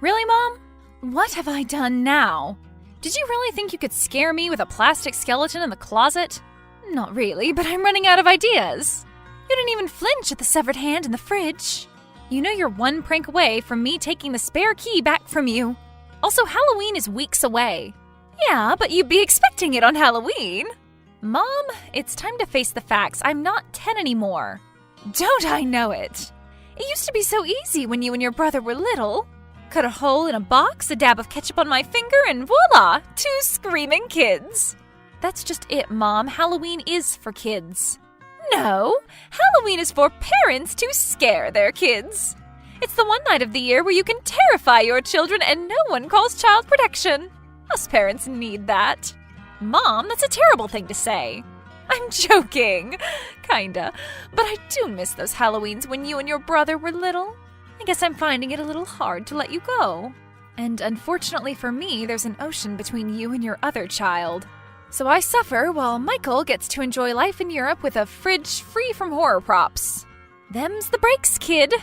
Really, Mom? What have I done now? Did you really think you could scare me with a plastic skeleton in the closet? Not really, but I'm running out of ideas. You didn't even flinch at the severed hand in the fridge. You know you're one prank away from me taking the spare key back from you. Also, Halloween is weeks away. Yeah, but you'd be expecting it on Halloween. Mom, it's time to face the facts. I'm not 10 anymore. Don't I know it? It used to be so easy when you and your brother were little. Cut a hole in a box, a dab of ketchup on my finger, and voila, 2 screaming kids. That's just it, Mom. Halloween is for kids. No, Halloween is for parents to scare their kids. It's the one night of the year where you can terrify your children and no one calls child protection. Us parents need that. Mom, that's a terrible thing to say. I'm joking. Kinda. But I do miss those Halloweens when you and your brother were little. I guess I'm finding it a little hard to let you go. And unfortunately for me, there's an ocean between you and your other child. So I suffer while Michael gets to enjoy life in Europe with a fridge free from horror props. Them's the breaks, kid.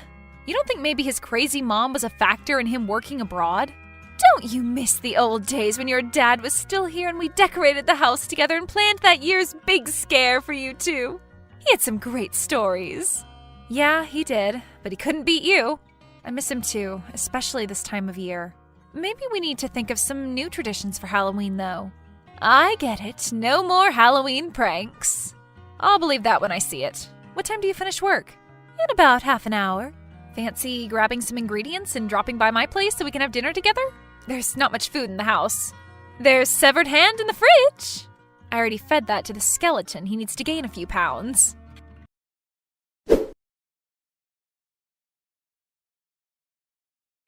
You don't think maybe his crazy mom was a factor in him working abroad? Don't you miss the old days when your dad was still here and we decorated the house together and planned that year's big scare for you two? He had some great stories. Yeah, he did, but he couldn't beat you. I miss him too, especially this time of year. Maybe we need to think of some new traditions for Halloween, though. I get it. No more Halloween pranks. I'll believe that when I see it. What time do you finish work? In about half an hour. Fancy grabbing some ingredients and dropping by my place so we can have dinner together? There's not much food in the house. There's severed hand in the fridge. I already fed that to the skeleton. He needs to gain a few pounds.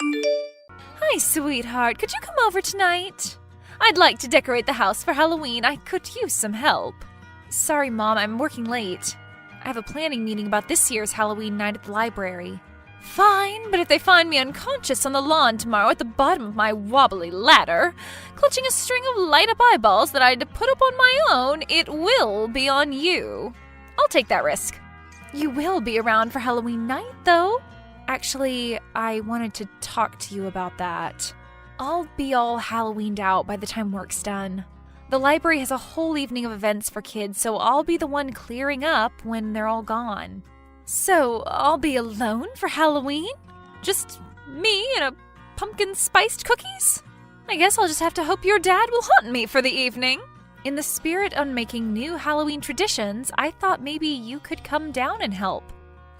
Hi, sweetheart. Could you come over tonight? I'd like to decorate the house for Halloween. I could use some help. Sorry, Mom, I'm working late. I have a planning meeting about this year's Halloween night at the library. Fine, but if they find me unconscious on the lawn tomorrow at the bottom of my wobbly ladder, clutching a string of light-up eyeballs that I had to put up on my own, it will be on you. I'll take that risk. You will be around for Halloween night, though. Actually, I wanted to talk to you about that. I'll be all Halloweened out by the time work's done. The library has a whole evening of events for kids, so I'll be the one clearing up when they're all gone. So, I'll be alone for Halloween? Just me and a pumpkin-spiced cookies? I guess I'll just have to hope your dad will hunt me for the evening. In the spirit of making new Halloween traditions, I thought maybe you could come down and help.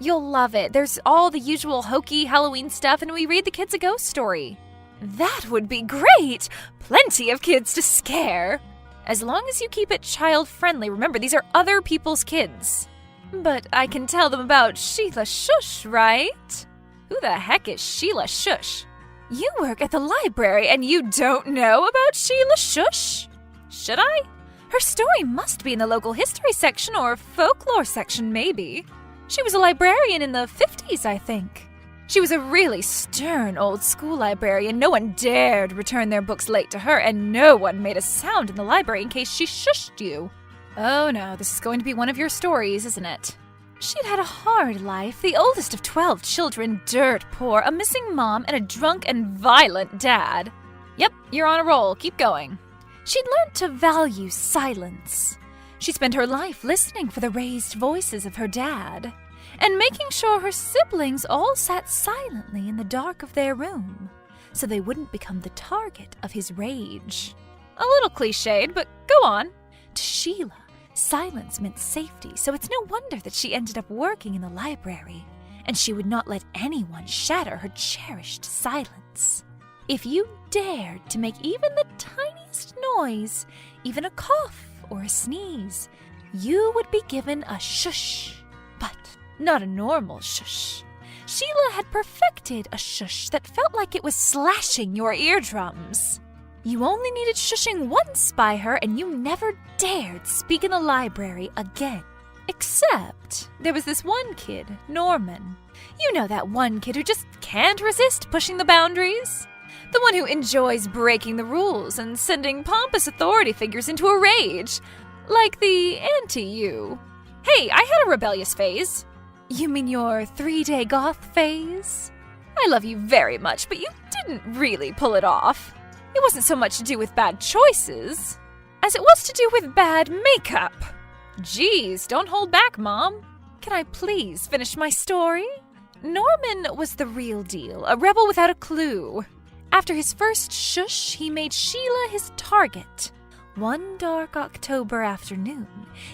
You'll love it. There's all the usual hokey Halloween stuff, and we read the kids a ghost story. That would be great! Plenty of kids to scare. As long as you keep it child-friendly. Remember, these are other people's kids. But I can tell them about Sheila Shush, right? Who the heck is Sheila Shush? You work at the library and you don't know about Sheila Shush? Should I? Her story must be in the local history section or folklore section, maybe. She was a librarian in the 50s, I think. She was a really stern old school librarian. No one dared return their books late to her, and no one made a sound in the library in case she shushed you. Oh no, this is going to be one of your stories, isn't it? She'd had a hard life, the oldest of 12 children, dirt poor, a missing mom, and a drunk and violent dad. Yep, you're on a roll. Keep going. She'd learned to value silence. She spent her life listening for the raised voices of her dad, and making sure her siblings all sat silently in the dark of their room, so they wouldn't become the target of his rage. A little cliched, but go on. To Sheila, silence meant safety, so it's no wonder that she ended up working in the library, and she would not let anyone shatter her cherished silence. If you dared to make even the tiniest noise, even a cough or a sneeze, you would be given a shush, but not a normal shush. Sheila had perfected a shush that felt like it was slashing your eardrums. You only needed shushing once by her, and you never dared speak in the library again. Except there was this one kid, Norman. You know, that one kid who just can't resist pushing the boundaries? The one who enjoys breaking the rules and sending pompous authority figures into a rage. Like the anti-you. Hey, I had a rebellious phase. You mean your 3-day goth phase? I love you very much, but you didn't really pull it off. It wasn't so much to do with bad choices as it was to do with bad makeup. Geez, don't hold back, Mom. Can I please finish my story? Norman was the real deal, a rebel without a clue. After his first shush, he made Sheila his target. One dark October afternoon,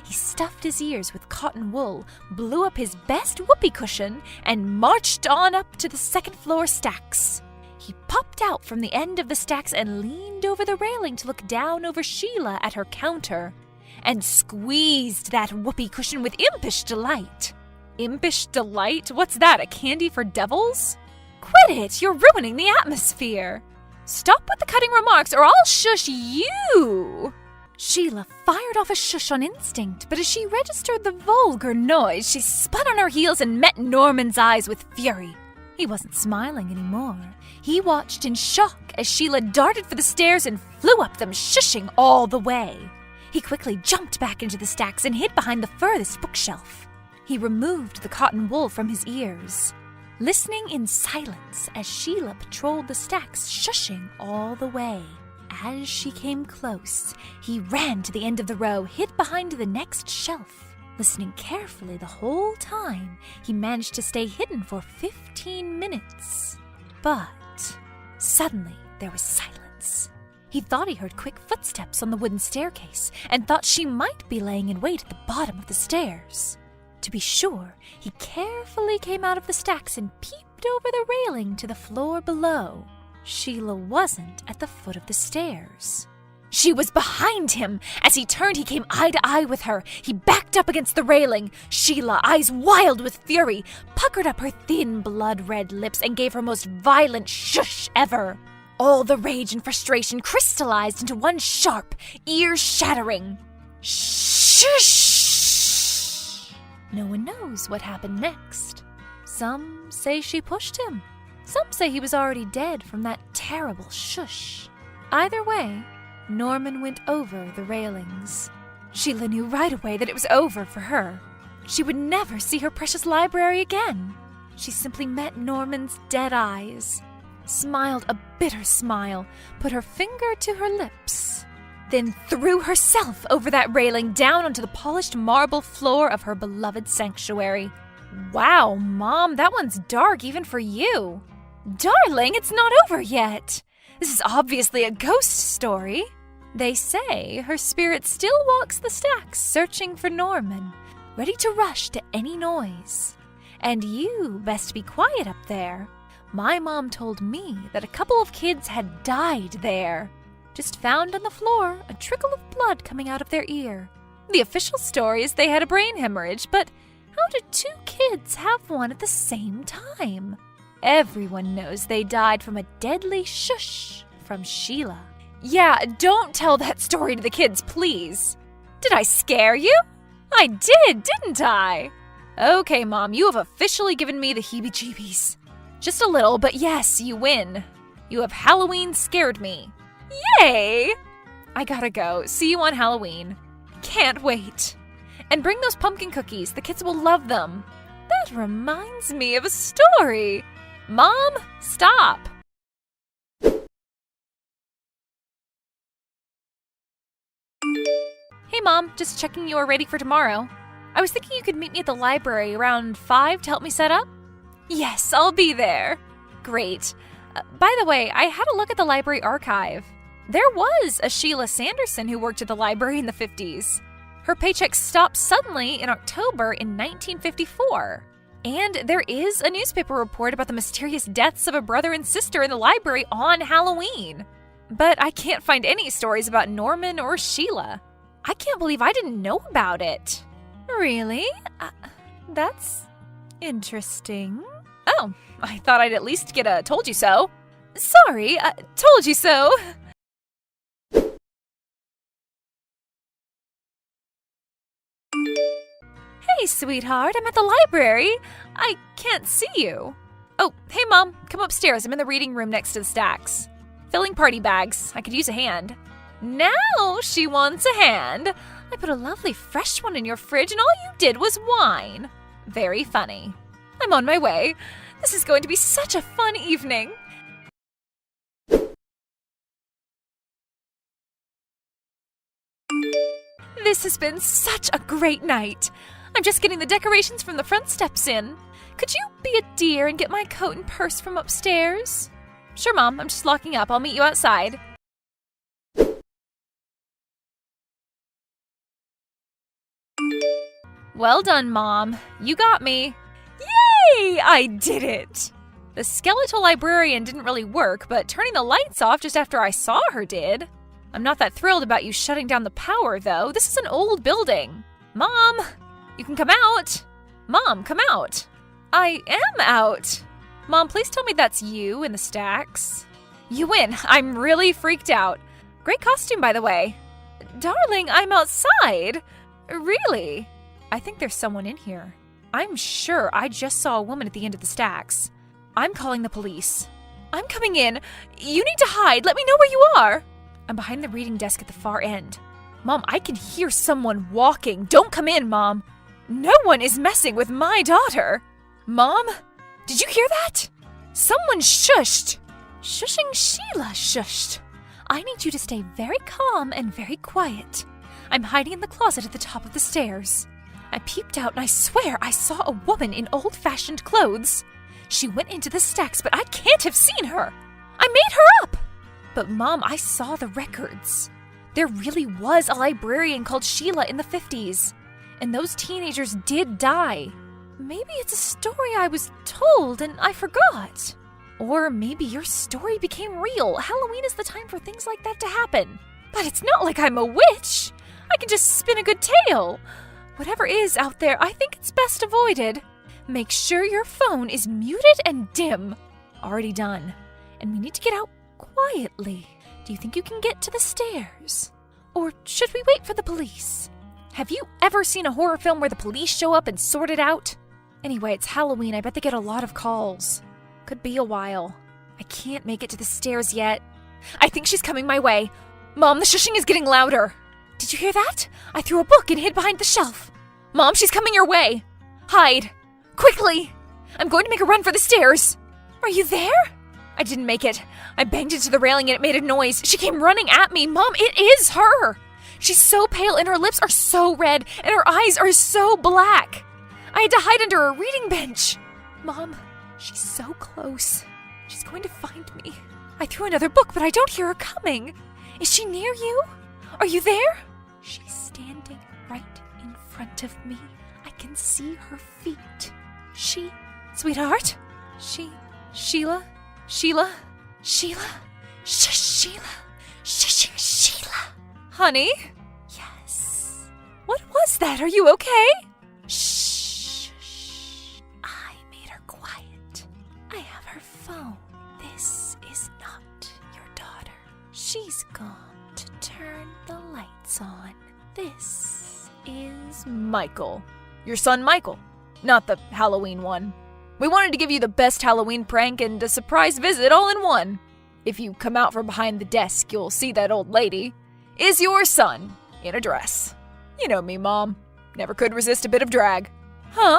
he stuffed his ears with cotton wool, blew up his best whoopee cushion, and marched on up to the second-floor stacks. He popped out from the end of the stacks and leaned over the railing to look down over Sheila at her counter, and squeezed that whoopee cushion with impish delight. Impish delight? What's that, a candy for devils? Quit it! You're ruining the atmosphere! Stop with the cutting remarks or I'll shush you! Sheila fired off a shush on instinct, but as she registered the vulgar noise, she spun on her heels and met Norman's eyes with fury. He wasn't smiling anymore. He watched in shock as Sheila darted for the stairs and flew up them, shushing all the way. He quickly jumped back into the stacks and hid behind the furthest bookshelf. He removed the cotton wool from his ears, listening in silence as Sheila patrolled the stacks, shushing all the way. As she came close, he ran to the end of the row, hid behind the next shelf. Listening carefully the whole time, he managed to stay hidden for 15 minutes. But suddenly there was silence. He thought he heard quick footsteps on the wooden staircase and thought she might be laying in wait at the bottom of the stairs. To be sure, he carefully came out of the stacks and peeped over the railing to the floor below. Sheila wasn't at the foot of the stairs. She was behind him. As he turned, he came eye to eye with her. He backed up against the railing. Sheila, eyes wild with fury, puckered up her thin, blood-red lips and gave her most violent shush ever. All the rage and frustration crystallized into one sharp, ear-shattering shush. No one knows what happened next. Some say she pushed him. Some say he was already dead from that terrible shush. Either way, Norman went over the railings. Sheila knew right away that it was over for her. She would never see her precious library again. She simply met Norman's dead eyes, smiled a bitter smile, put her finger to her lips, then threw herself over that railing down onto the polished marble floor of her beloved sanctuary. Wow, Mom, that one's dark even for you. Darling, it's not over yet. This is obviously a ghost story. They say her spirit still walks the stacks searching for Norman, ready to rush to any noise. And you best be quiet up there. My mom told me that a couple of kids had died there. Just found on the floor a trickle of blood coming out of their ear. The official story is they had a brain hemorrhage, but how did two kids have one at the same time? Everyone knows they died from a deadly shush from Sheila. Yeah, don't tell that story to the kids, please. Did I scare you? I did, didn't I? Okay, Mom, you have officially given me the heebie-jeebies. Just a little, but yes, you win. You have Halloween scared me. Yay! I gotta go. See you on Halloween. Can't wait. And bring those pumpkin cookies. The kids will love them. That reminds me of a story. Mom, stop. Hey, Mom, just checking you are ready for tomorrow. I was thinking you could meet me at the library around 5 to help me set up. Yes, I'll be there. Great. By the way, I had a look at the library archive. There was a Sheila Sanderson who worked at the library in the 50s. Her paycheck stopped suddenly in October in 1954. And there is a newspaper report about the mysterious deaths of a brother and sister in the library on Halloween. But I can't find any stories about Norman or Sheila. I can't believe I didn't know about it. Really? That's interesting. Oh, I thought I'd at least get a told you so. Sorry, told you so. Hey, sweetheart, I'm at the library. I can't see you. Oh, hey, Mom, come upstairs. I'm in the reading room next to the stacks. Filling party bags. I could use a hand. Now she wants a hand. I put a lovely fresh one in your fridge and all you did was whine. Very funny. I'm on my way. This is going to be such a fun evening. This has been such a great night. I'm just getting the decorations from the front steps in. Could you be a dear and get my coat and purse from upstairs? Sure, Mom. I'm just locking up. I'll meet you outside. Well done, Mom. You got me. Yay! I did it! The skeletal librarian didn't really work, but turning the lights off just after I saw her did. I'm not that thrilled about you shutting down the power, though. This is an old building. Mom, you can come out. Mom, come out. I am out. Mom, please tell me that's you in the stacks. You win. I'm really freaked out. Great costume, by the way. Darling, I'm outside. Really? I think there's someone in here. I'm sure I just saw a woman at the end of the stacks. I'm calling the police. I'm coming in. You need to hide. Let me know where you are. I'm behind the reading desk at the far end. Mom, I can hear someone walking. Don't come in, Mom. No one is messing with my daughter. Mom, did you hear that? Someone shushed. Shushing Sheila shushed. I need you to stay very calm and very quiet. I'm hiding in the closet at the top of the stairs. I peeped out and I swear I saw a woman in old-fashioned clothes. She went into the stacks, but I can't have seen her. I made her up. But Mom, I saw the records. There really was a librarian called Sheila in the 50s. And those teenagers did die. Maybe it's a story I was told and I forgot. Or maybe your story became real. Halloween is the time for things like that to happen. But it's not like I'm a witch. I can just spin a good tale. Whatever is out there, I think it's best avoided. Make sure your phone is muted and dim. Already done. And we need to get out quietly. Do you think you can get to the stairs? Or should we wait for the police? Have you ever seen a horror film where the police show up and sort it out? Anyway, it's Halloween. I bet they get a lot of calls. Could be a while. I can't make it to the stairs yet. I think she's coming my way. Mom, the shushing is getting louder. Did you hear that? I threw a book and hid behind the shelf. Mom, she's coming your way. Hide. Quickly. I'm going to make a run for the stairs. Are you there? I didn't make it. I banged into the railing and it made a noise. She came running at me. Mom, it is her. She's so pale and her lips are so red and her eyes are so black. I had to hide under a reading bench. Mom, she's so close. She's going to find me. I threw another book, but I don't hear her coming. Is she near you? Are you there? She's standing right in front of me. I can see her feet. Sweetheart? Sheila? Sheila? Sheila? Shushing Sheila. Honey? Yes. What was that? Are you okay? Shh. I made her quiet. I have her phone. This is not your daughter. She's gone to turn the lights on. This is Michael. Your son Michael. Not the Halloween one. We wanted to give you the best Halloween prank and a surprise visit all in one. If you come out from behind the desk, you'll see that old lady. Is your son in a dress. You know me, Mom. Never could resist a bit of drag. Huh?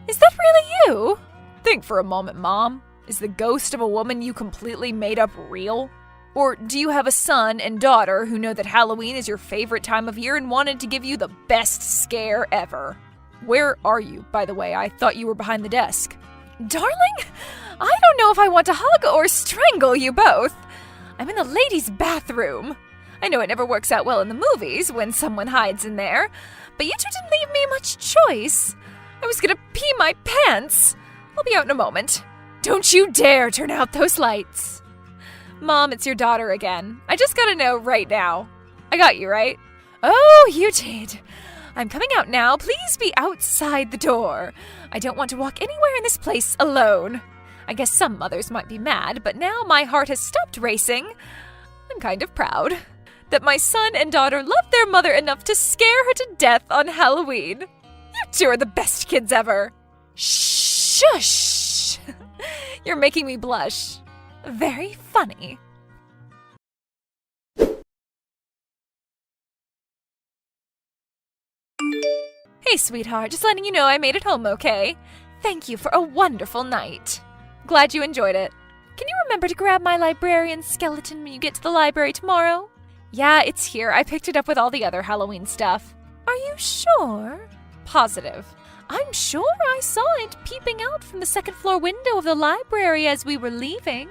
Is that really you? Think for a moment, Mom. Is the ghost of a woman you completely made up real? Or do you have a son and daughter who know that Halloween is your favorite time of year and wanted to give you the best scare ever? Where are you, by the way? I thought you were behind the desk. Darling, I don't know if I want to hug or strangle you both. I'm in the ladies' bathroom. I know it never works out well in the movies when someone hides in there, but you two didn't leave me much choice. I was gonna pee my pants. I'll be out in a moment. Don't you dare turn out those lights. Mom, it's your daughter again. I just gotta know right now. I got you, right? Oh, you did. I'm coming out now. Please be outside the door. I don't want to walk anywhere in this place alone. I guess some mothers might be mad, but now my heart has stopped racing. I'm kind of proud that my son and daughter loved their mother enough to scare her to death on Halloween. You two are the best kids ever. Shush! You're making me blush. Very funny. Hey, sweetheart, just letting you know I made it home okay. Thank you for a wonderful night. Glad you enjoyed it. Can you remember to grab my librarian skeleton when you get to the library tomorrow? Yeah, it's here. I picked it up with all the other Halloween stuff. Are you sure? Positive. I'm sure I saw it peeping out from the second-floor window of the library as we were leaving.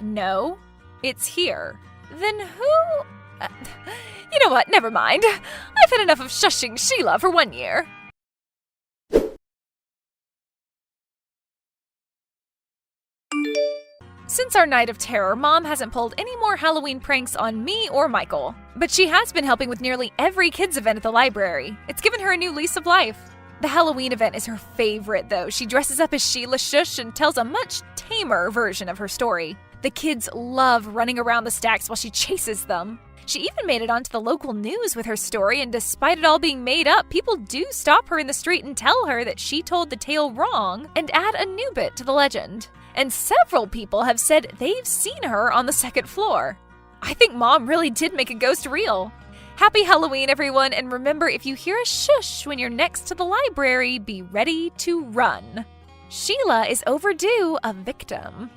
No, it's here. Then who... you know what? Never mind. I've had enough of shushing Sheila for 1 year. Since our night of terror, Mom hasn't pulled any more Halloween pranks on me or Michael. But she has been helping with nearly every kids' event at the library. It's given her a new lease of life. The Halloween event is her favorite, though. She dresses up as Sheila Shush and tells a much tamer version of her story. The kids love running around the stacks while she chases them. She even made it onto the local news with her story, and despite it all being made up, people do stop her in the street and tell her that she told the tale wrong and add a new bit to the legend. And several people have said they've seen her on the second floor. I think Mom really did make a ghost real. Happy Halloween, everyone, and remember, if you hear a shush when you're next to the library, be ready to run. Sheila is overdue a victim.